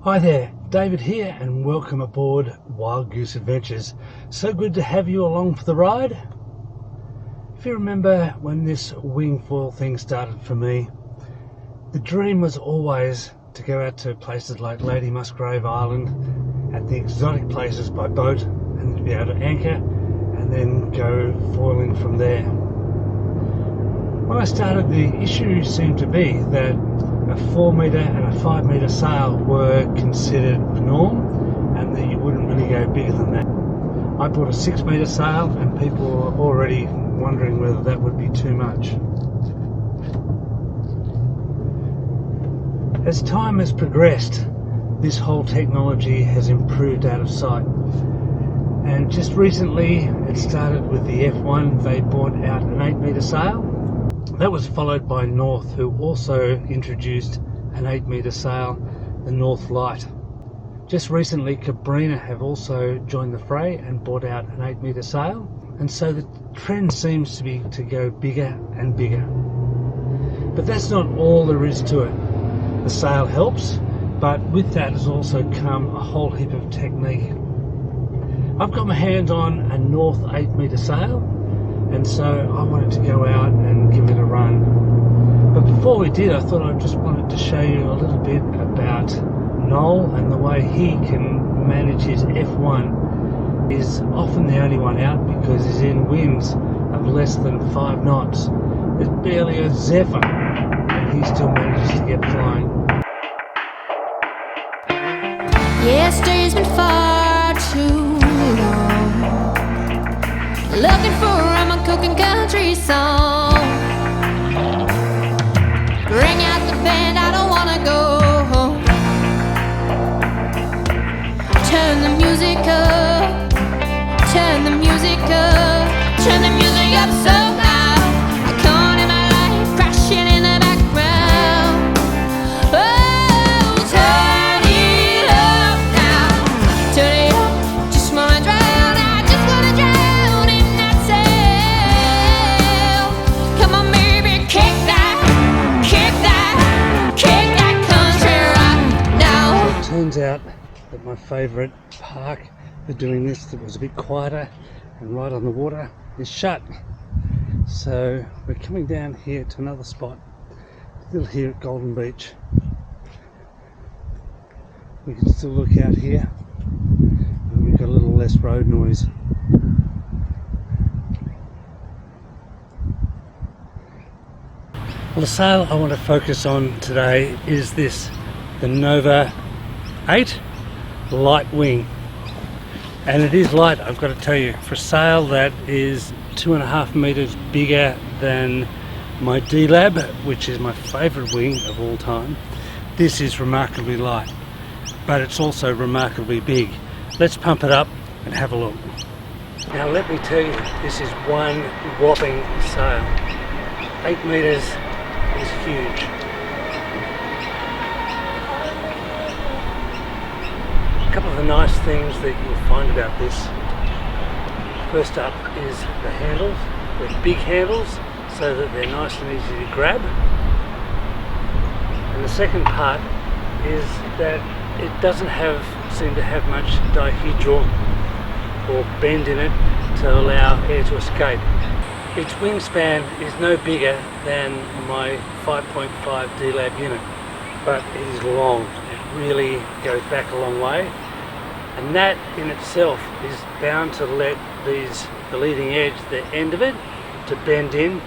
Hi there, David here and welcome aboard Wild Goose Adventures. So good to have you along for the ride. If you remember when this wing foil thing started for me, the dream was always to go out to places like Lady Musgrave Island and the exotic places by boat and to be able to anchor and then go foiling from there. When I started, the issue seemed to be that a 4 metre and a 5 metre sail were considered the norm and that you wouldn't really go bigger than that. I bought a 6 metre sail and people were already wondering whether that would be too much. As time has progressed, this whole technology has improved out of sight. And just recently it started with the F1. They brought out an 8 metre sail. That was followed by North, who also introduced an 8 metre sail, the North Light. Just recently Cabrini have also joined the fray and brought out an 8 metre sail, and so the trend seems to be to go bigger and bigger. But that's not all there is to it. The sail helps, but with that has also come a whole heap of technique. I've got my hands on a North 8 metre sail, and so I wanted to go out and give it a run. But before we did, I thought I just wanted to show you a little bit about Noel and the way he can manage his F1. He's often the only one out because he's in winds of less than 5 knots. There's barely a zephyr and he still manages to get flying. Yesterday's been far too long, looking for a Rama cooking country song. Bring out the band, I don't wanna go home. Turn the music up, turn the music up, turn the music up so loud. I can't hear my life crashing in the background. Oh, turn it up now, turn it up, just wanna drown, I just wanna drown in that sail. Come on baby, kick that country right now. It turns out that my favourite park for doing this, that was a bit quieter and right on the water, is shut. So we're coming down here to another spot, still here at Golden Beach. We can still look out here and we've got a little less road noise. Well, the sail I want to focus on today is this, the Nova 8 light wing. And it is light, I've got to tell you, for a sail that is 2.5 metres bigger than my D-Lab, which is my favourite wing of all time. This is remarkably light, but it's also remarkably big. Let's pump it up and have a look. Now let me tell you, this is one whopping sail. 8 metres is huge. A couple of the nice things that you'll find about this. First up is the handles. They're big handles so that they're nice and easy to grab. And the second part is that it doesn't seem to have much dihedral or bend in it to allow air to escape. Its wingspan is no bigger than my 5.5 D-Lab unit, but it is long. It really goes back a long way, and that in itself is bound to let the leading edge, the end of it, to bend in,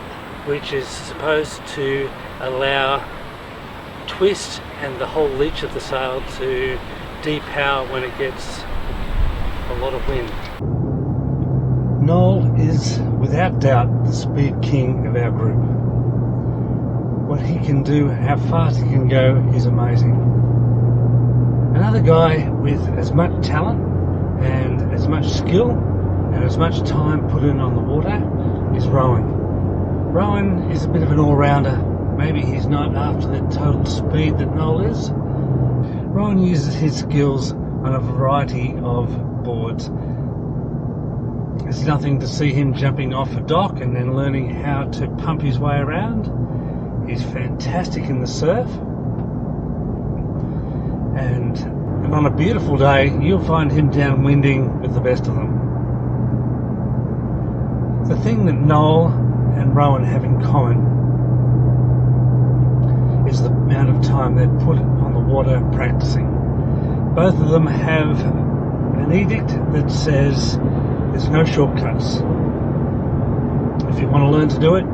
which is supposed to allow twist and the whole leach of the sail to depower when it gets a lot of wind. Noel is without doubt the speed king of our group. What he can do, how fast he can go, is amazing. Another guy with as much talent and as much skill and as much time put in on the water is Rowan. Rowan is a bit of an all-rounder. Maybe he's not after the total speed that Noel is. Rowan uses his skills on a variety of boards. It's nothing to see him jumping off a dock and then learning how to pump his way around. He's fantastic in the surf, and And on a beautiful day, you'll find him downwinding with the best of them. The thing that Noel and Rowan have in common is the amount of time they've put on the water practicing. Both of them have an edict that says there's no shortcuts. If you want to learn to do it,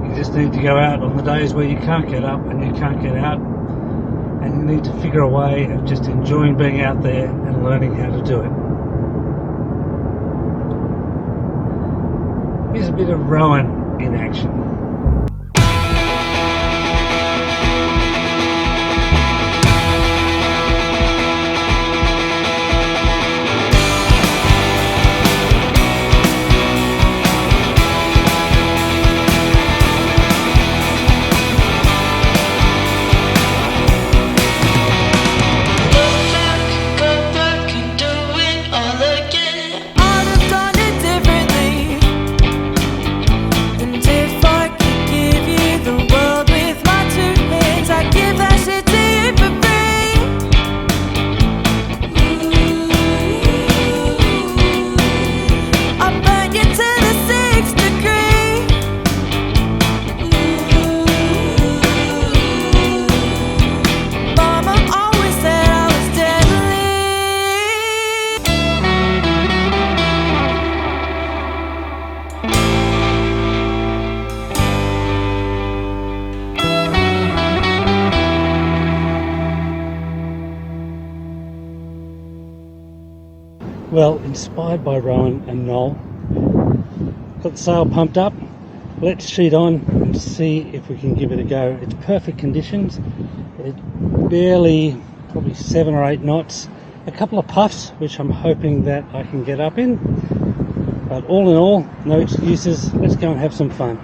you just need to go out on the days where you can't get up and you can't get out, and you need to figure a way of just enjoying being out there and learning how to do it. Here's a bit of Rowan in action. Well, inspired by Rowan and Noel, got the sail pumped up, let's sheet on and see if we can give it a go. It's perfect conditions, it barely, probably 7 or 8 knots, a couple of puffs which I'm hoping that I can get up in, but all in all, no excuses, let's go and have some fun.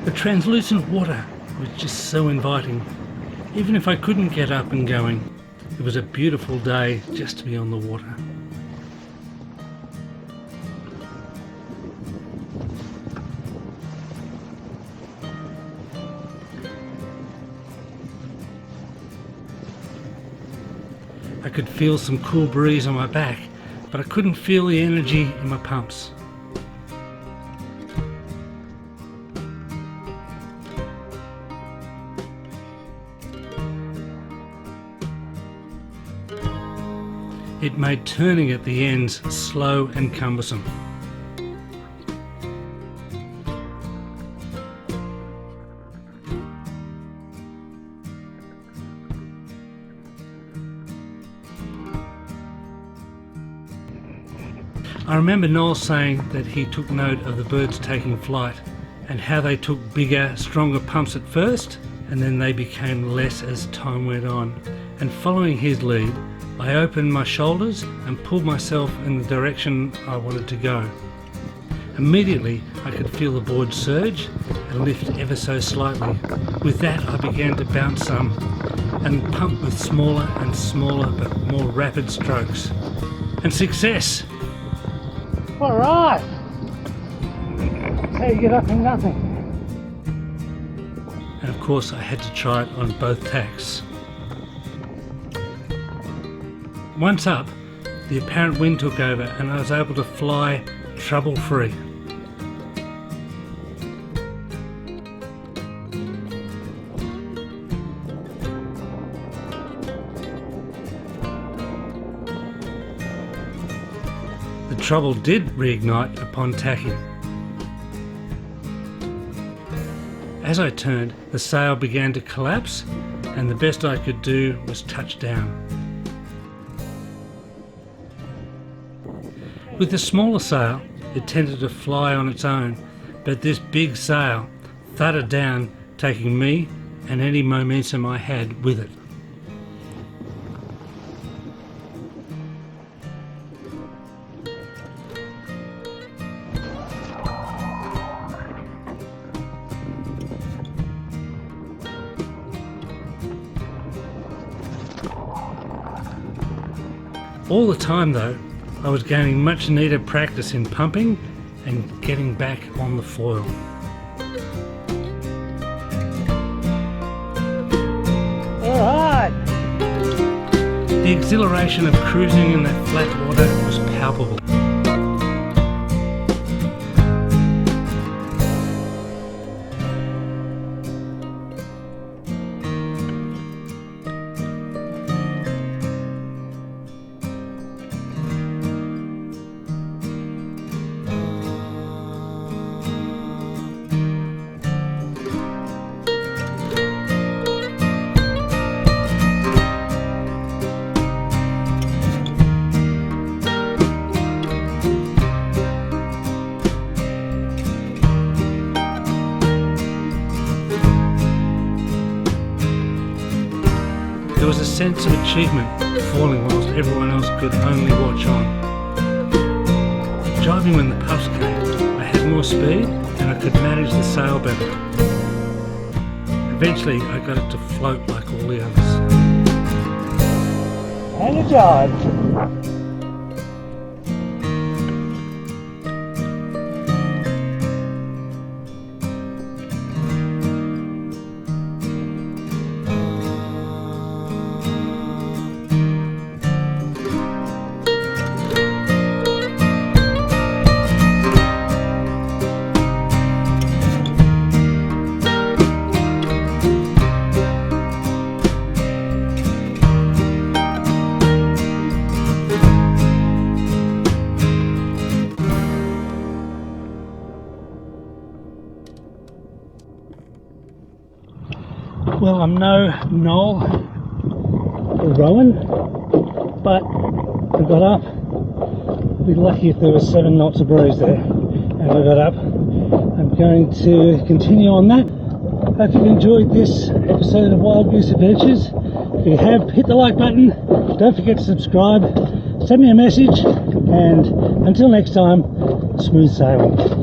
The translucent water was just so inviting, even if I couldn't get up and going. It was a beautiful day just to be on the water. I could feel some cool breeze on my back, but I couldn't feel the energy in my pumps. It made turning at the ends slow and cumbersome. I remember Noel saying that he took note of the birds taking flight and how they took bigger, stronger pumps at first, and then they became less as time went on. And following his lead, I opened my shoulders and pulled myself in the direction I wanted to go. Immediately I could feel the board surge and lift ever so slightly. With that I began to bounce some and pump with smaller and smaller but more rapid strokes. And success! Alright! That's how you get up in nothing. And of course I had to try it on both tacks. Once up, the apparent wind took over and I was able to fly trouble-free. The trouble did reignite upon tacking. As I turned, the sail began to collapse and the best I could do was touch down. With the smaller sail, it tended to fly on its own, but this big sail thudded down, taking me and any momentum I had with it. All the time though, I was gaining much needed practice in pumping and getting back on the foil. Alright! The exhilaration of cruising in that flat water was palpable. There was a sense of achievement falling whilst everyone else could only watch on. Driving when the puffs came, I had more speed and I could manage the sail better. Eventually I got it to float like all the others. And a dive. Well, I'm no Noel or Rowan, but I got up. I'd be lucky if there was 7 knots of breeze there, and I got up. I'm going to continue on that. Hope you've enjoyed this episode of Wild Goose Adventures. If you have, hit the like button. Don't forget to subscribe. Send me a message, and until next time, smooth sailing.